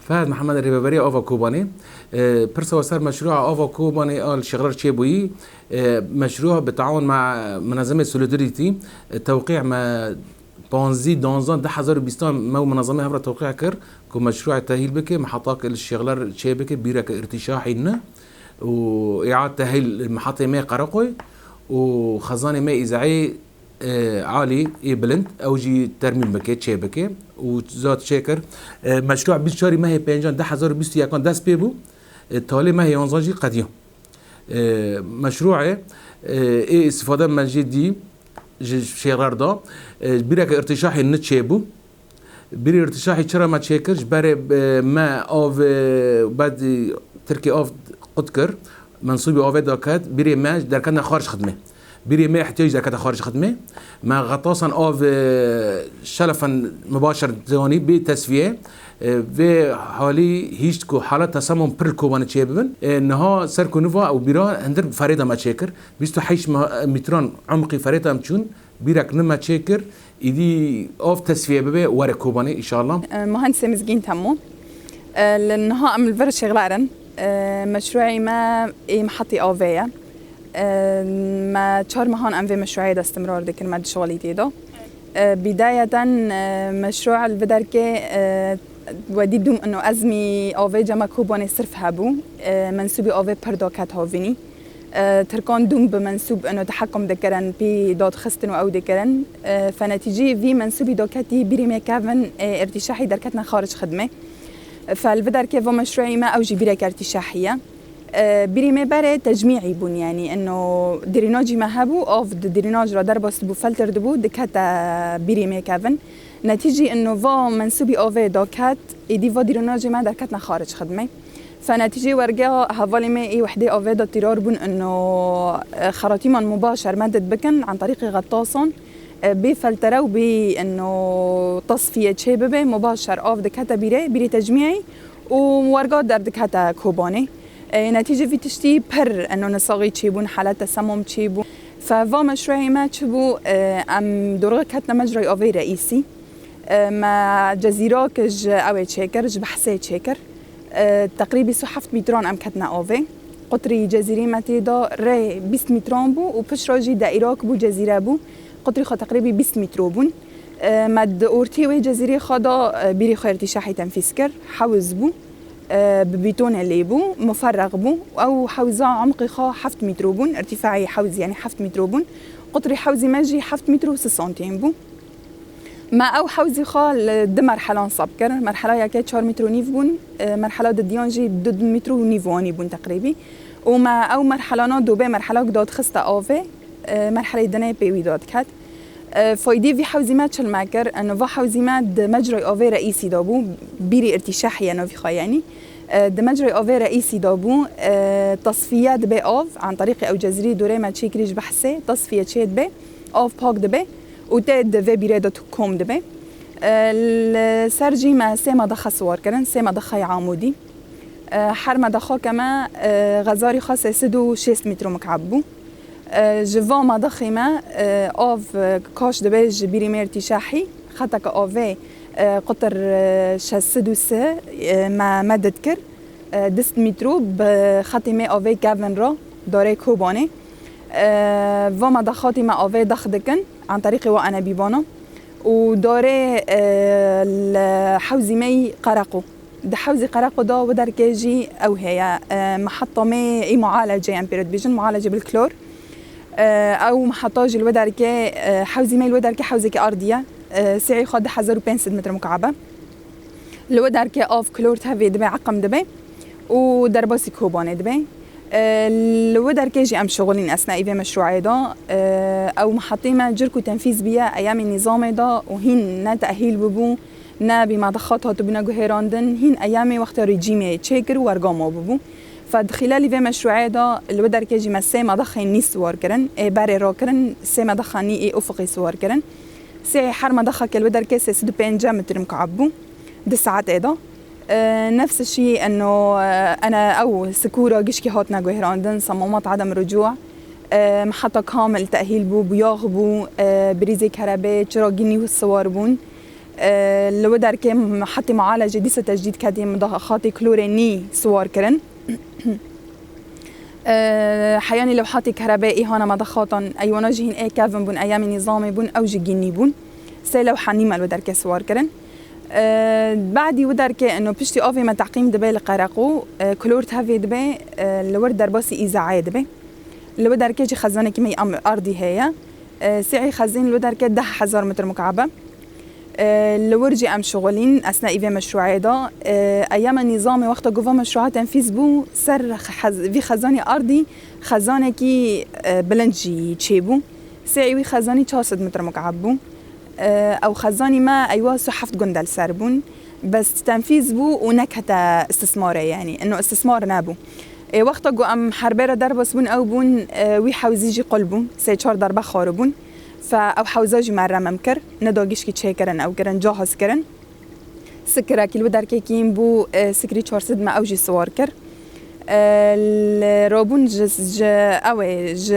فهد محمد الربابري آوا كوباني برسا وسر مشروع آوا كوباني آل شغرار تشيبوي مشروع بالتعاون مع منظمة سوليداريتي توقيع ما بانزي دونزان 10 مو منظمة هفرة توقيع كر كو مشروع تأهيل بك محطاك الشغلار تشيبك بيرك ارتشاحي لنا وإعادة تأهيل المحطة ماء قرقوي وخزانة ماء إذاعي عالي بلند او جي ترميم بكي تشيبكي وزاد شاكر مشروع بيشاري ما هي بينجان 1021 كان داس بيبو تالي ما هي ينزاجي قديم مشروع استفاده من جدي شغار دا بيرك ارتشاحي نتشيبو بيري ارتشاحي تشرا ما تشيكرش باري ما اوف بعد تركي اوف قدكر منصوبي اوف داكات بيري ما در كان خارج خدمه بيري ما يحتاج إذا كده خارج خدمة ما غطاسا أو شلفا مباشر زوني بتسفية في حالي هيشتكو حالة تسمم بركوبان تشيبن إنها سركو نوفا أو بيرا هندر فريدة ما تشكر بيستو حيش متران عمقي فريدة متشون بيرك نما تشكر إدي أوف تسفية ببي وركوباني إن شاء الله. مهندس مزجين تمو لأنها أمل فرش شغلارن مشروعي ما محطي أوفيا ما چهار ماهان ام في مشروعي دا استمرار دكر مد شغلي تيدا بداية مشروع الفدركة ودي دوم انه ازمي اوفي جما كوباني صرف هبو منسوبي اوفي بردوكات هوفيني تركان دوم بمنسوب انه تحكم دكرن بي داد خستن او دكرن فنتيجي في منسوبي دوكاتي بريمي كافن ارتشاحي دركتنا خارج خدمة فالفدركة و مشروعي ما اوجي بريك ارتشاحية بريمي باري تجميعي بون يعني انه دريناجي ما هبو اوف دريناج را دربس بو فلتر دبو دكاتا بريمي كافن نتيجي انه فا منسوبي اوفي دوكات ايدي فا دريناجي ما دركتنا خارج خدمه فنتيجي ورقا هفالي ما اي وحده اوفي دو تيرار بون انه خراطيما مباشر مادد بكن عن طريق غطاسون بفلترو بانه تصفيه شبابه مباشر اوف دكاتا بيري تجميعي وورقا در دكاتا كوباني نتيجة في تشتي بر أنه نصاغي تشيبون حالات تسمم تشيبون ففا مشروعي ما تشبو أم درغة كاتنا مجرى أوفي رئيسي ما جزيرة كج أوي تشيكر جبحسي تشيكر تقريبا صحفت متران أم كاتنا أوفي قطري جزيري ما تيدا ري 20 متران بو وبش راجي دائراك بو جزيرة بو قطري خا تقريبا 20 مترو بون مد أورتي وي جزيري خادا بيري خير تشاحي تنفيسكر حوز بو ببيتون اللي بو مفرغ بو او حوزة عمقي خا 7 متر بون ارتفاعي حوزي يعني 7 متر بون قطري حوزي مجي 7 متر و 6 سنتيم بو ما او حوزي خا د مرحله نصبكر مرحله ياكي 4 متر نيف بون مرحله د ديانجي 2 متر نيفواني بون تقريبا وما او مرحله نا دوبه مرحله داد خسته اوفي مرحله دنه بي داد كات فايدي في حوزي ما تشل ماكر انه في حوزي ما مجرى اوفي رئيسي دابو بيري ارتشاحي انه في خياني مجرى اوفي رئيسي دابو تصفيات بي اوف عن طريق او جزري دوري ما تشيكريج بحسي تصفيه تشيد بي اوف باك دبي وتاد في بيريدو كوم دبي السرجي ما سيما ضخ صور كرن سيما ضخ عمودي حرمه ضخ كما غزاري خاصه 6 متر مكعب جوان ما ضخمة أوف كاش دبيج بريمير تشاحي خطك أوفي قطر شاسدوس ما تذكر 10 مترو بخطمة أوفي كافن را داري كوباني وما ضخاتي ما أوفي ضخ دكن عن طريق وأنا بيبانا وداري الحوزي مي قرقو ده حوزي قرقو دا ودر كيجي أو هي محطة مي أي معالجة أمبيرد بيجن معالجة بالكلور او محطاج الودركه حوزي مي الودركه حوزي كأرضيه سعي خد 1500 متر مكعبه الودركه اوف كلورت هافي دبي عقم دبي ودرباسي كوباني دبي الودركه جي ام شغلين اثناء في مشروعي دا او محطي ما جركو تنفيذ بيا ايام النظام دا وهين نا تاهيل ببو نا بما ضخاتها تبنا جهراندن هين ايامي وقت ريجيمي تشيكر وارقامو ببو فخلال في مشروعي دا الودر كيجي مسامة ضخين ني صور كرن باري رو كرن سامة ضخاني افقي صور كرن ساعي حرمة ضخك الودر كيسي 6 متر مكعبو 10 ساعات ايضا نفس الشيء انه انا او سكورة جشكي هاتنا جوهراندن صمامات عدم رجوع محطة كامل تأهيل بو بياغ بو بريزي كهرباء چراغيني والصور بون اللي در که محطي معالجة ديسة تجديد كادي مضخاتي كلوريني سوار كرن حياني لو حاطي كهربائي هنا مضخاتن أيوانا جيهن أي كافن بون أيام نظامي بون أو جيجيني بون سي لو حنيمة لو در که سوار كرن بعدي ودر که انه بشتي اوفي ما تعقيم دبي لقرقو كلور تهفي دبي لور در باسي ايزاعي دبي لو در که جي خزانه كمي ارضي هي سعي خزين لو در که 10,000 متر مكعبه لورجي ام شغلين اثناء ايفي مشروعي دا ايام النظام وقت جوفا مشروعات تنفيذ بو سر في خزاني ارضي خزانه كي بلنجي تشيبو سعي وي خزاني 400 متر مكعب بو او خزاني ما ايوا صحفت جندل سربون بس تنفيذ بو ونكهه استثماريه يعني انه استثمار نابو وقت جو ام حربره دربس بون او بون وي حوزيجي قلبون سي 4 ضربه خاربون فا او حوزاجي مره ممكر ندوغيش كي تشيكرن او كرن جاهز كرن سكره كيلو دركي كيم بو سكري 400 ما اوجي سواركر الروبون ج اوي ج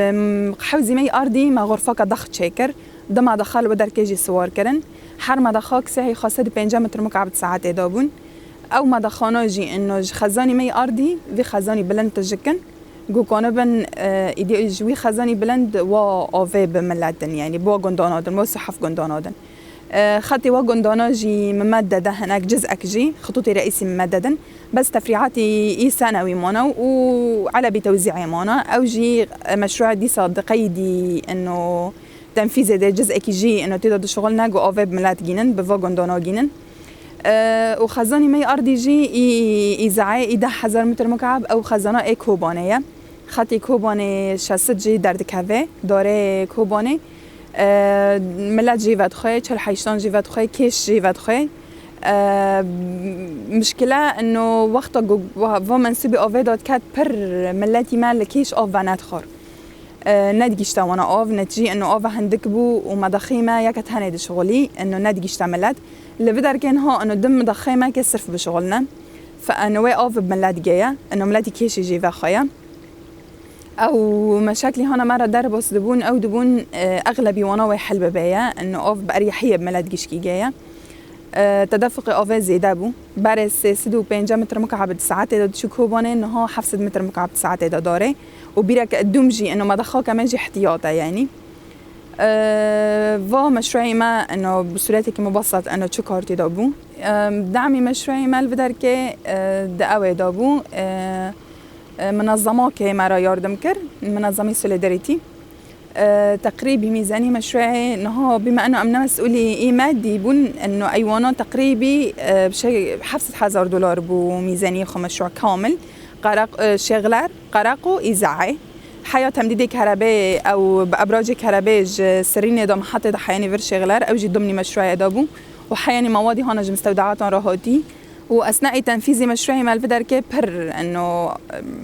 حوزي مي ارضي ما غرفه ضخ تشيكر دما دخل ودر كيجي سوار كرن حر ما دخاك ساعي خاصة 5 متر مكعب ساعات دابون او ما دخانا جي انه خزاني مي ارضي في خزاني بلند تجكن جو كونبن ايدي جوي خزاني بلند و اوفي بملاتن يعني بو غندونادن مو صحف غندونادن خطي و غندوناجي ممدده هناك جزء جي خطوطي رئيسي ممددا بس تفريعاتي اي ثانوي مانا وعلى بتوزيع مانا او جي مشروع دي صادقيدي انه تنفيذ ده جزء كيجي انه تقدر شغلنا جو اوفي بملات جينن بفاغون دونا جينن وخزاني مي ارضي جي اذاعي 10,000 متر مكعب او خزانه اي كوبانيه خطي كوباني شاست جي درد كافي داره كوباني ملات جي فاتخوي تشل حيشتان جي فاتخوي كيش جي فاتخوي مشكله انه وقت و منسوبي اوفي دوت كات بر ملاتي مال كيش اوف بنات خور ندقيشتا وانا اوف نتجي انه اوف هندكبو ومضخيمه ياكت هندي شغلي انه ندقيشتا ملات اللي بدر كان هو انه دم مضخيمه كسرف بشغلنا فانه وي اوف بملات جايه انه ملاتي كيش يجي فاخويا او مشاكلي هنا مره دربس دبون او دبون اغلبي وانا وي حل ببايا انه اوف باريحيه بملات جيشكي جايه تدفق اوف زيدابو بارس 5 متر مكعب ساعات دا تشوكوبانه انه هو 7 متر مكعب ساعات دا داري وبيرك الدمجي انه مضخه كمان جي احتياطه يعني فا مشروعي ما انه بصورتك مبسط انه تشكرتي دابو دعمي مشروعي ما الفدركه دعوه دابو منظمه كمرا ياردم كر منظمه سوليداريتي تقريبي ميزاني مشروعي انه بما انه امنا مسؤولي اي مادي بون انه ايوانا تقريبي بشيء $10,000 بو ميزانيه خو مشروع كامل قرق شغلر قرقو إذاعي حياة تمديد كهرباء أو بأبراج كهرباء سريني دا محطة حياني فر شغلر أو جي ضمني مشروعي دابو وحياني موادي هانا جي مستودعات راهاتي وأثناء تنفيذي مشروعي مال بدر كبر إنه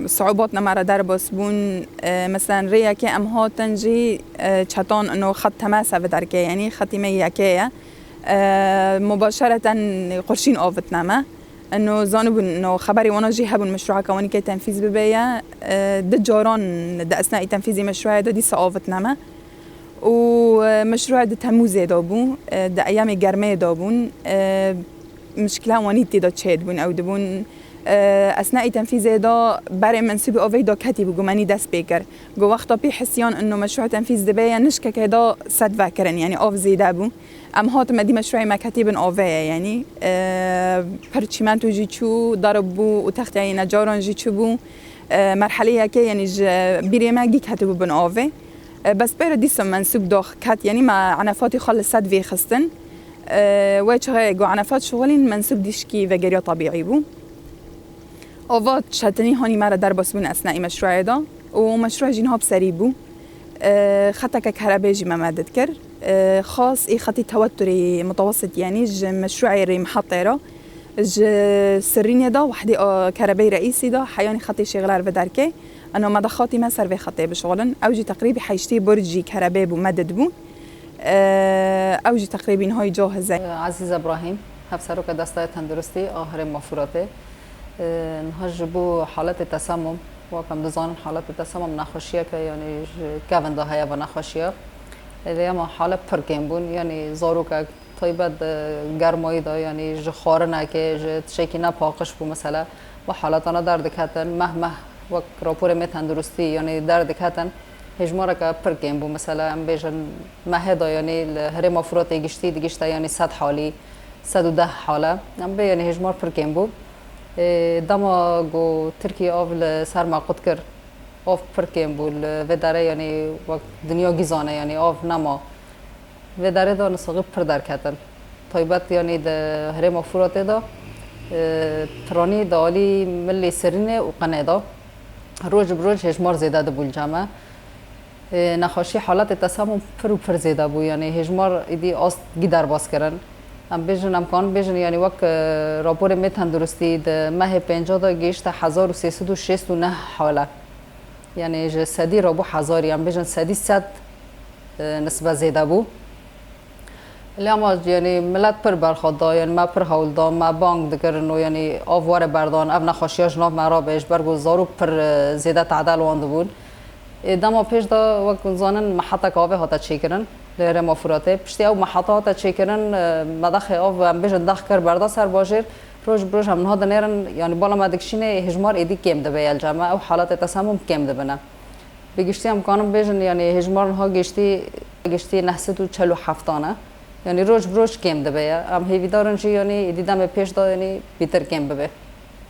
صعوباتنا مرة دربس بون مثلا ريا كي أم هاتن جي تشاتون إنه خط تماسة بدر كي يعني خطي مية كي مباشرة قرشين أوفتنا ما انه زانو انه خبري وانا جي هبن مشروع كوني كي تنفيذ ببايا ضد جاران دا اثناء تنفيذ مشروع دا دي صعوبت نما ومشروع دا تموزي دابو دا ايام جرمي دابون مشكله وانيتي دا تشيد بون او دبون اثناء تنفيذ دا بري منسوب اوفي دا كاتب جماني دا سبيكر جو وقت بي حسيان انه مشروع تنفيذ دبايا نشكا كدا صد فاكرن يعني اوف زي دابو ام هات مدي مشروعي مكاتب اوفي يعني برشيمانتو جيتشو ضربو وتخت يعني نجاران جيتشو مرحله كي يعني بيري ما جي كاتبو بن اوفي بس بير ديسم منسوب دوخ كات يعني مع عنفاتي خلص صد في خستن ويش جو عنفات شغلين منسوب ديشكي فجريا طبيعي بو اوفات شاتني هوني مره دربس من اثناء مشروعي دا ومشروع جينها بسري بو خطك كهرباء جي ما مادتكر خاص اي خطي توتري متوسط يعني مشروعي ري محطيره سريني دا وحدي كهرباء رئيسي دا حياني خطي شغلار بدركي انه مضخاتي ما سر في خطي بشغلن او جي تقريبي حيشتي برجي كهرباء بمدد بو او جي تقريبا هاي جاهزه. عزيز ابراهيم هفسروك دستای تندرستی آخر مفروضه نهجبو حالت تسمم وكم دزان حالت تسمم نخوشیه که یعنی کون ده هیا و نخوشیه اما حالت پرکن بون یعنی زاروک طيبت گرمایی دا یعنی ج خاره نکه ج شکی نپاکش بو مثلا و حالتانا درد کتن مه وقت راپور می تندرستی یعنی درد کتن هجمارا که پرکیم بو مثلا ام بیشن مه دا یعنی هر مفروض دیگشته یعنی 100 حالی 110 حاله ام به یعنی هجمار پرکیم بو دما گو ترکیه اول سر ما قد کر آف پرکیم بو و داره یعنی وقت دنیا گیزانه یعنی آف نما و داره دا نساقی پر در کتن طیبت یعنی ده هر مفروض دا ترانی دالی ملی سرینه و قنادا روز بروز هجمار زیاده ده بول جامعه نخاشی حالت تسمم پر زیاده بو یعنی هجمار ایدی آست گیدر باز کردن ام بیشن امکان بیشن یعنی وقت راپور می تندرستی ده ماه 50 دا گیشت 1369 حاله یعنی صدی رابو هزاری ام بیشن صدی 100 نسبت زیاده بو اما یعنی ملت پر برخواد دا یعنی ما پر حول دا ما بانک دکرن و یعنی آوار بردان اب نخاشیاش جناب مرا بهش برگزارو پر زیاده تعدل وانده بود دما پیش دا وقت زانن محطه کاوه هاتا چیکرن لهره مفروضه پشتی او محطه هاتا چیکرن مدخ آو ام بیشن دخ کر بردا سر باجر روز هم نهاد نیرن یعنی بالا مدکشینه هجمار ایدی کم ده بیال جمع او حالت تسمم کم ده بنا بگشتی هم کانم بیشن یعنی هجمار ها گشتی 947 یعنی روز کم ده بیا ام هیوی دارن چی یعنی دیدم پیش دا یعنی بیتر کم ببه